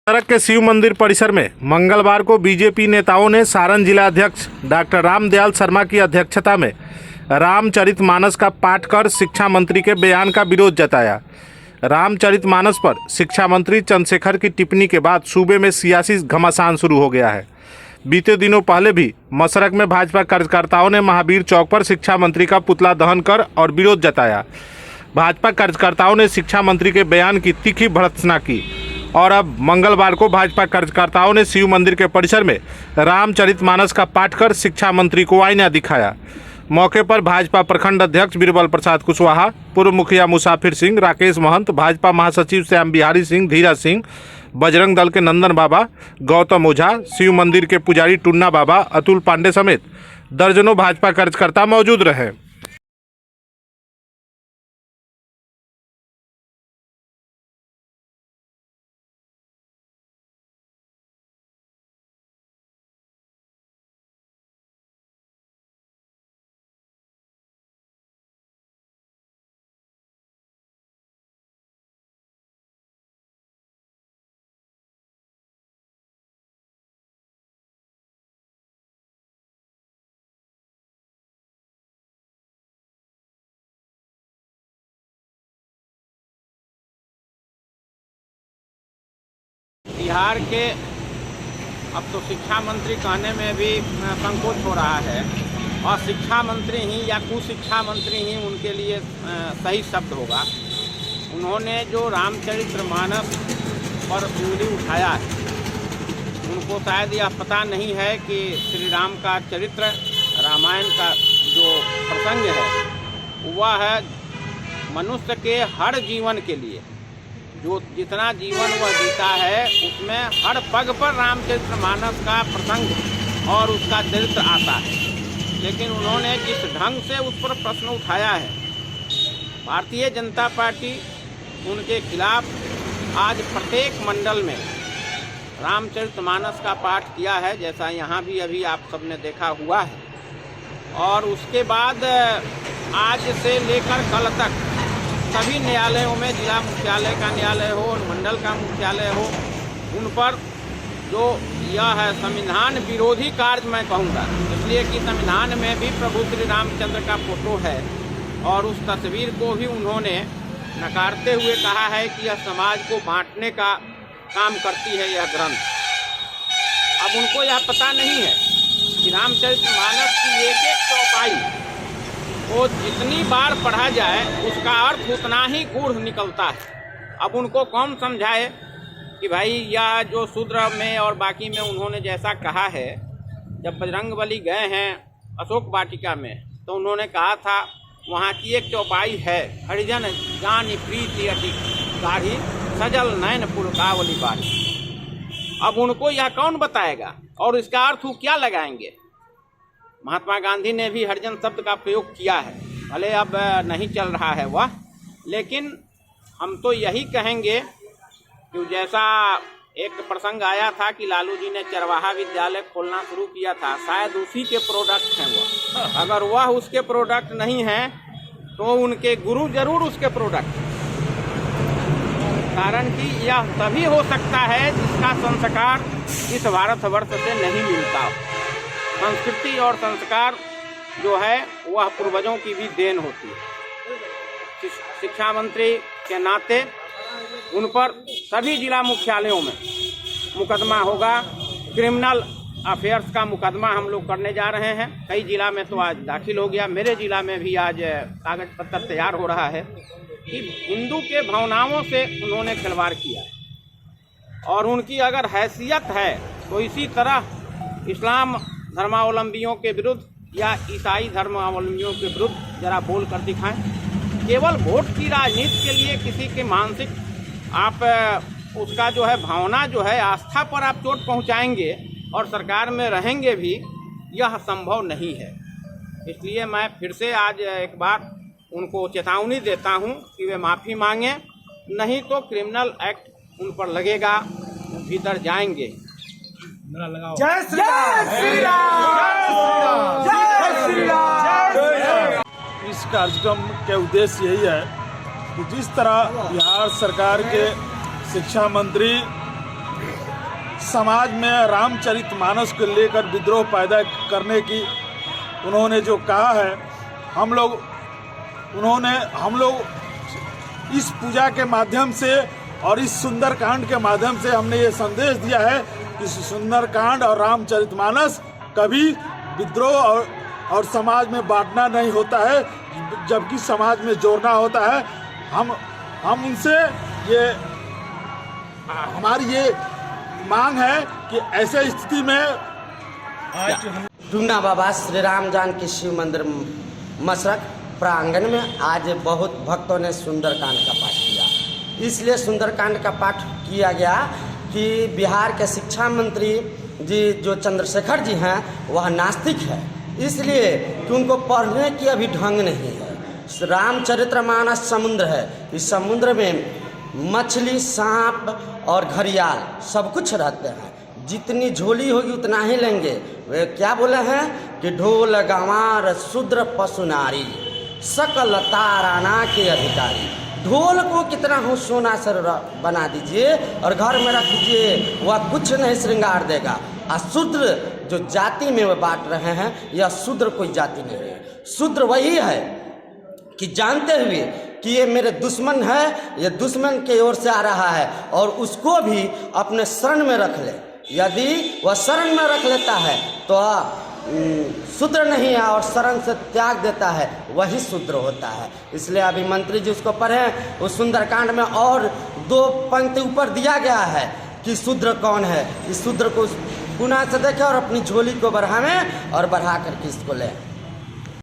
सड़क के शिव मंदिर परिसर में मंगलवार को बीजेपी नेताओं ने सारण जिलाध्यक्ष डॉक्टर रामदयाल शर्मा की अध्यक्षता में रामचरितमानस का पाठ कर शिक्षा मंत्री के बयान का विरोध जताया। रामचरितमानस पर शिक्षा मंत्री चंद्रशेखर की टिप्पणी के बाद सूबे में सियासी घमासान शुरू हो गया है। बीते दिनों पहले भी मसरक में भाजपा कार्यकर्ताओं ने महावीर चौक पर शिक्षा मंत्री का पुतला दहन कर और विरोध जताया। भाजपा कार्यकर्ताओं ने शिक्षा मंत्री के बयान की तीखी भर्त्सना की और अब मंगलवार को भाजपा कार्यकर्ताओं ने शिव मंदिर के परिसर में रामचरितमानस का पाठ कर शिक्षा मंत्री को आईना दिखाया। मौके पर भाजपा प्रखंड अध्यक्ष बीरबल प्रसाद कुशवाहा, पूर्व मुखिया मुसाफिर सिंह, राकेश महंत, भाजपा महासचिव श्याम बिहारी सिंह, धीरज सिंह, बजरंग दल के नंदन बाबा, गौतम ओझा, शिव मंदिर के पुजारी टुन्ना बाबा, अतुल पांडे समेत दर्जनों भाजपा कार्यकर्ता मौजूद रहे। बिहार के अब तो शिक्षा मंत्री कहने में भी संकोच हो रहा है और शिक्षा मंत्री ही या कुशिक्षा मंत्री ही उनके लिए सही शब्द होगा। उन्होंने जो रामचरितमानस पर उंगली उठाया है, उनको शायद यह पता नहीं है कि श्री राम का चरित्र, रामायण का जो प्रसंग है वह है मनुष्य के हर जीवन के लिए, जो जितना जीवन वह जीता है उसमें हर पग पर रामचरितमानस का प्रसंग और उसका चरित्र आता है। लेकिन उन्होंने जिस ढंग से उस पर प्रश्न उठाया है, भारतीय जनता पार्टी उनके खिलाफ आज प्रत्येक मंडल में रामचरितमानस का पाठ किया है, जैसा यहाँ भी अभी आप सबने देखा हुआ है। और उसके बाद आज से लेकर कल तक सभी न्यायालयों में, जिला मुख्यालय का न्यायालय हो और मंडल का मुख्यालय हो, उन पर जो यह है संविधान विरोधी कार्य मैं कहूँगा, इसलिए कि संविधान में भी प्रभु श्री रामचंद्र का फोटो है और उस तस्वीर को भी उन्होंने नकारते हुए कहा है कि यह समाज को बांटने का काम करती है यह ग्रंथ। अब उनको यह पता नहीं है कि रामचरितमानस की एक एक चौपाई वो जितनी बार पढ़ा जाए उसका अर्थ उतना ही गूढ़ निकलता है। अब उनको कौन समझाए कि भाई यह जो शूद्र में और बाकी में उन्होंने जैसा कहा है, जब बजरंगबली गए हैं अशोक वाटिका में तो उन्होंने कहा था वहाँ की एक चौपाई है, हरिजन जानी प्रीति अति गाढ़ी सजल नयन पुलकावली बारी। अब उनको यह कौन बताएगा और इसका अर्थ वो क्या लगाएंगे? महात्मा गांधी ने भी हरिजन शब्द का प्रयोग किया है, भले अब नहीं चल रहा है वह, लेकिन हम तो यही कहेंगे कि जैसा एक प्रसंग आया था कि लालू जी ने चरवाहा विद्यालय खोलना शुरू किया था, शायद उसी के प्रोडक्ट हैं वह। अगर वह उसके प्रोडक्ट नहीं हैं तो उनके गुरु जरूर उसके प्रोडक्ट, कारण कि यह तभी हो सकता है जिसका संस्कार इस भारतवर्ष से नहीं मिलता हो। संस्कृति और संस्कार जो है वह पूर्वजों की भी देन होती है। शिक्षा मंत्री के नाते उन पर सभी जिला मुख्यालयों में मुकदमा होगा। क्रिमिनल अफेयर्स का मुकदमा हम लोग करने जा रहे हैं। कई जिला में तो आज दाखिल हो गया, मेरे जिला में भी आज कागज पत्र तैयार हो रहा है कि हिंदू के भावनाओं से उन्होंने खिलवाड़ किया है और उनकी अगर हैसियत है तो इसी तरह इस्लाम धर्मावलंबियों के विरुद्ध या ईसाई धर्मावलंबियों के विरुद्ध जरा बोल कर दिखाएं। केवल वोट की राजनीति के लिए किसी के मानसिक आप उसका जो है भावना जो है आस्था पर आप चोट पहुंचाएंगे और सरकार में रहेंगे भी, यह संभव नहीं है। इसलिए मैं फिर से आज एक बार उनको चेतावनी देता हूं कि वे माफ़ी मांगें, नहीं तो क्रिमिनल एक्ट उन पर लगेगा, भीतर जाएंगे। जय श्री राम, जय श्री राम, जय श्री राम। इस कार्यक्रम के उद्देश्य यही है कि जिस तरह बिहार सरकार के शिक्षा मंत्री समाज में रामचरितमानस को लेकर विद्रोह पैदा करने की उन्होंने जो कहा है, हम लोग इस पूजा के माध्यम से और इस सुंदरकांड के माध्यम से हमने ये संदेश दिया है कि सुंदरकांड और रामचरितमानस कभी विद्रोह और समाज में बांटना नहीं होता है, जबकि समाज में जोड़ना होता है। हम उनसे हमारी ये मांग है कि ऐसे स्थिति में डूना बाबा श्री राम जानकी शिव मंदिर मशरक प्रांगण में आज बहुत भक्तों ने सुंदरकांड का पाठ किया। इसलिए सुंदरकांड का पाठ किया गया कि बिहार के शिक्षा मंत्री जी जो चंद्रशेखर जी हैं वह नास्तिक है, इसलिए कि उनको पढ़ने की अभी ढंग नहीं है। रामचरितमानस समुद्र है, इस समुद्र में मछली, सांप और घड़ियाल सब कुछ रहते हैं। जितनी झोली होगी उतना ही लेंगे। वे क्या बोले हैं कि ढोल गंवार शूद्र पशु नारी सकल ताराना के अधिकारी। ढोल को कितना हो सोना से बना दीजिए और घर में रख दीजिए, वह कुछ नहीं श्रृंगार देगा। और शूद्र जो जाति में वे बांट रहे हैं, यह शूद्र कोई जाति नहीं है। शूद्र वही है कि जानते हुए कि ये मेरे दुश्मन है, ये दुश्मन की ओर से आ रहा है और उसको भी अपने शरण में रख ले। यदि वह शरण में रख लेता है तो शूद्र नहीं है, और शरण से त्याग देता है वही शूद्र होता है। इसलिए अभी मंत्री जी उसको पढ़े, उस सुंदरकांड में और 2 पंक्ति ऊपर दिया गया है कि शूद्र कौन है। इस शूद्र को पुनः से देखें और अपनी झोली को बढ़ावें और बढ़ा करके इसको लें।